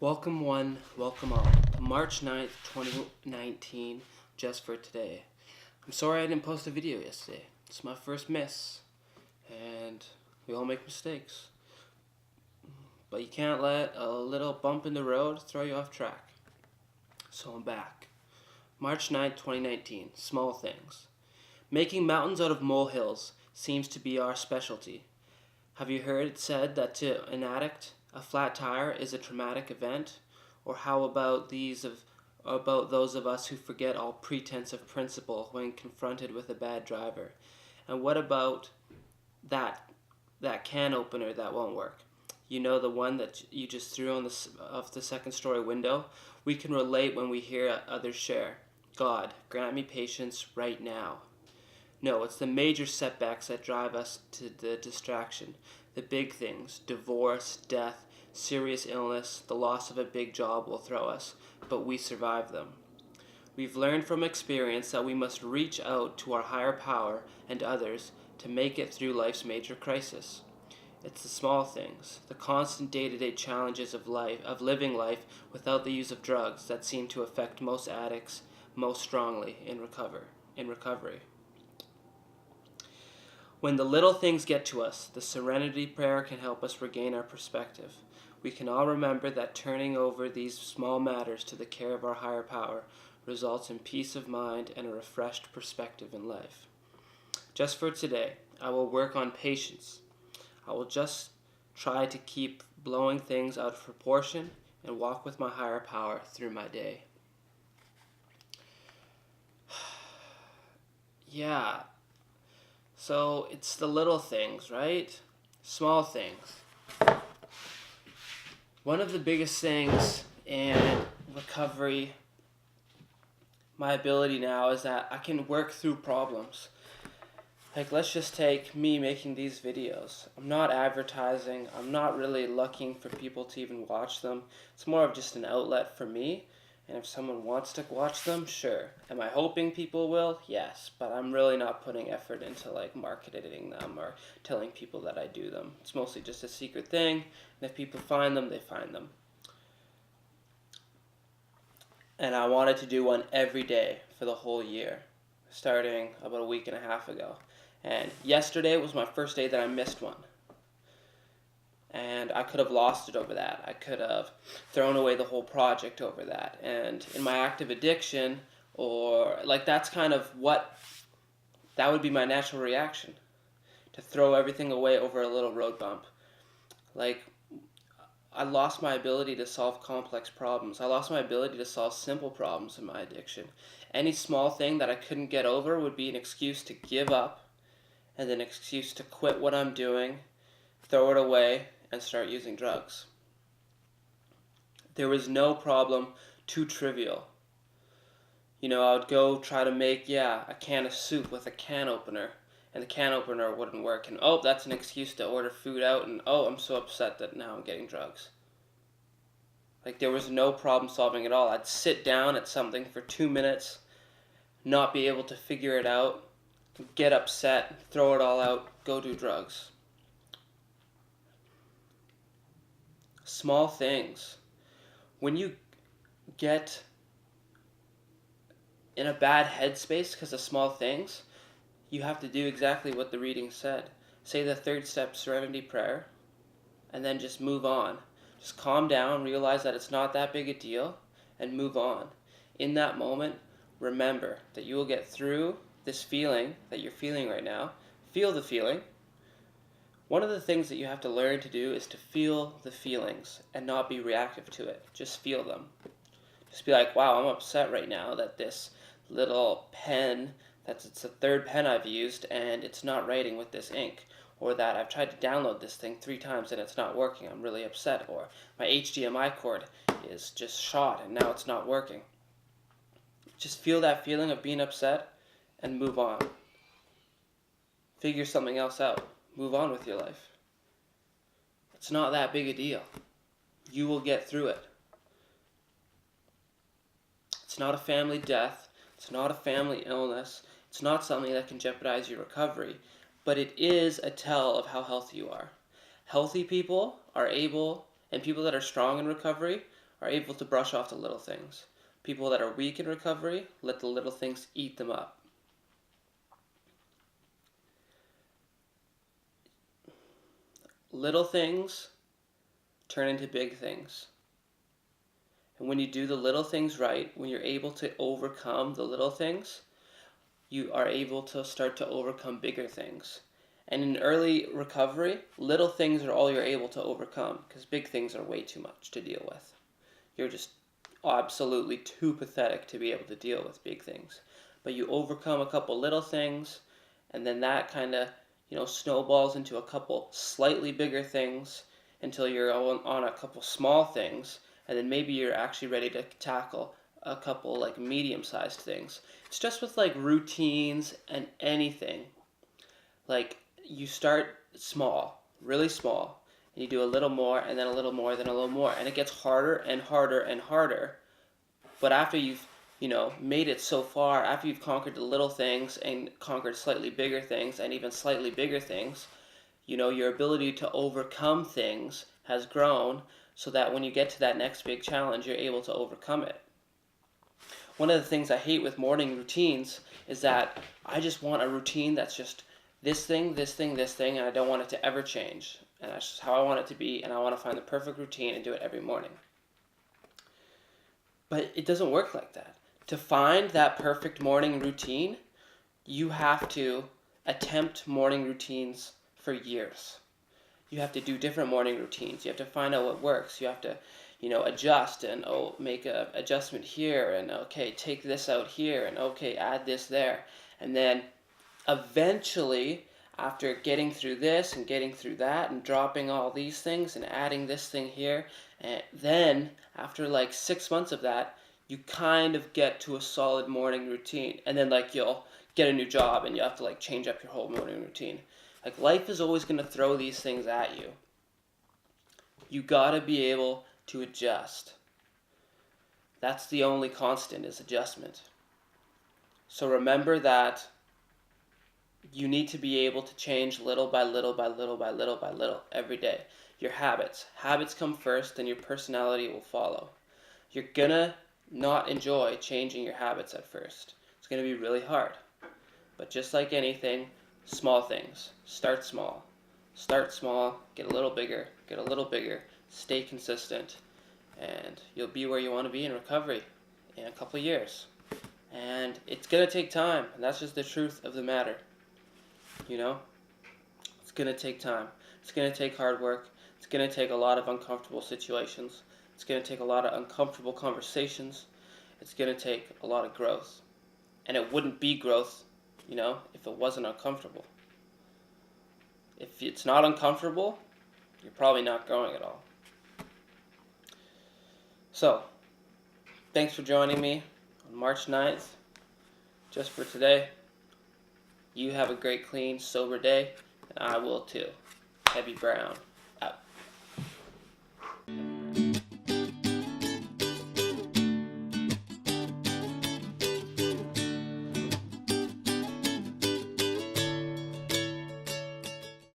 Welcome one, welcome all. March 9th, 2019, just for today. I'm sorry I didn't post a video yesterday. It's my first miss, and we all make mistakes. But you can't let a little bump in the road throw you off track. So I'm back. March 9th, 2019, small things. Making mountains out of molehills seems to be our specialty. Have you heard it said that to an addict, a flat tire is a traumatic event? Or how about those of us who forget all pretense of principle when confronted with a bad driver? And what about that can opener that won't work? You know, the one that you just threw off the second story window? We can relate when we hear others share. God, grant me patience right now. No, it's the major setbacks that drive us to the distraction. The big things, divorce, death, serious illness, the loss of a big job will throw us, but we survive them. We've learned from experience that we must reach out to our higher power and others to make it through life's major crisis. It's the small things, the constant day-to-day challenges of living life without the use of drugs that seem to affect most addicts most strongly in recovery. When the little things get to us, the serenity prayer can help us regain our perspective. We can all remember that turning over these small matters to the care of our higher power results in peace of mind and a refreshed perspective in life. Just for today, I will work on patience. I will just try to keep blowing things out of proportion and walk with my higher power through my day. Yeah. So it's the little things, right? Small things. One of the biggest things in recovery, my ability now, is that I can work through problems. Like, let's just take me making these videos. I'm not advertising. I'm not really looking for people to even watch them. It's more of just an outlet for me. And if someone wants to watch them, sure. Am I hoping people will? Yes. But I'm really not putting effort into marketing them or telling people that I do them. It's mostly just a secret thing. And if people find them, they find them. And I wanted to do one every day for the whole year, starting about a week and a half ago. And yesterday was my first day that I missed one. And I could have lost it over that. I could have thrown away the whole project over that. And in my active addiction, that's kind of that would be my natural reaction, to throw everything away over a little road bump. I lost my ability to solve complex problems. I lost my ability to solve simple problems in my addiction. Any small thing that I couldn't get over would be an excuse to give up, and an excuse to quit what I'm doing, throw it away, and start using drugs. There was no problem too trivial. I would go try to make, a can of soup with a can opener, and the can opener wouldn't work, and that's an excuse to order food out, and I'm so upset that now I'm getting drugs. There was no problem solving at all. I'd sit down at something for 2 minutes, not be able to figure it out, get upset, throw it all out, go do drugs. Small things. When you get in a bad headspace because of small things, you have to do exactly what the reading said. Say the third step serenity prayer, and then just move on. Just calm down, realize that it's not that big a deal, and move on. In that moment, remember that you will get through this feeling that you're feeling right now. Feel the feeling. One of the things that you have to learn to do is to feel the feelings and not be reactive to it. Just feel them. Just be like, wow, I'm upset right now that this little pen, it's the third pen I've used and it's not writing with this ink. Or that I've tried to download this thing 3 times and it's not working. I'm really upset. Or my HDMI cord is just shot and now it's not working. Just feel that feeling of being upset and move on. Figure something else out. Move on with your life. It's not that big a deal. You will get through it. It's not a family death. It's not a family illness. It's not something that can jeopardize your recovery, but it is a tell of how healthy you are. Healthy people are able, and people that are strong in recovery, are able to brush off the little things. People that are weak in recovery let the little things eat them up. Little things turn into big things. And when you do the little things right, when you're able to overcome the little things, you are able to start to overcome bigger things. And in early recovery, little things are all you're able to overcome, because big things are way too much to deal with. You're just absolutely too pathetic to be able to deal with big things. But you overcome a couple little things, and then that kind of, snowballs into a couple slightly bigger things until you're on a couple small things, and then maybe you're actually ready to tackle a couple like medium-sized things. It's just with like routines and anything. Like you start small, really small, and you do a little more, and then a little more, then a little more, and it gets harder and harder and harder. But after you've made it so far, after you've conquered the little things and conquered slightly bigger things and even slightly bigger things, your ability to overcome things has grown so that when you get to that next big challenge, you're able to overcome it. One of the things I hate with morning routines is that I just want a routine that's just this thing, this thing, this thing, and I don't want it to ever change. And that's just how I want it to be, and I want to find the perfect routine and do it every morning. But it doesn't work like that. To find that perfect morning routine, you have to attempt morning routines for years. You have to do different morning routines. You have to find out what works. You have to, adjust and make an adjustment here, and okay, take this out here, and okay, add this there. And then eventually, after getting through this and getting through that and dropping all these things and adding this thing here, and then after like 6 months of that, you kind of get to a solid morning routine. And then like you'll get a new job and you have to like change up your whole morning routine. Like life is always going to throw these things at you. You got to be able to adjust. That's the only constant, is adjustment. So remember that you need to be able to change little by little by little by little by little every day. Your habits. Habits come first, then your personality will follow. You're going to not enjoy changing your habits at first. It's going to be really hard. But just like anything, small things. Start small. Start small, get a little bigger, stay consistent, and you'll be where you want to be in recovery in a couple years. And it's going to take time, and that's just the truth of the matter. It's going to take time. It's going to take hard work. It's going to take a lot of uncomfortable situations. It's going to take a lot of uncomfortable conversations. It's going to take a lot of growth. And it wouldn't be growth, if it wasn't uncomfortable. If it's not uncomfortable, you're probably not growing at all. So, thanks for joining me on March 9th, just for today. You have a great, clean, sober day, and I will too. Heavy Brown.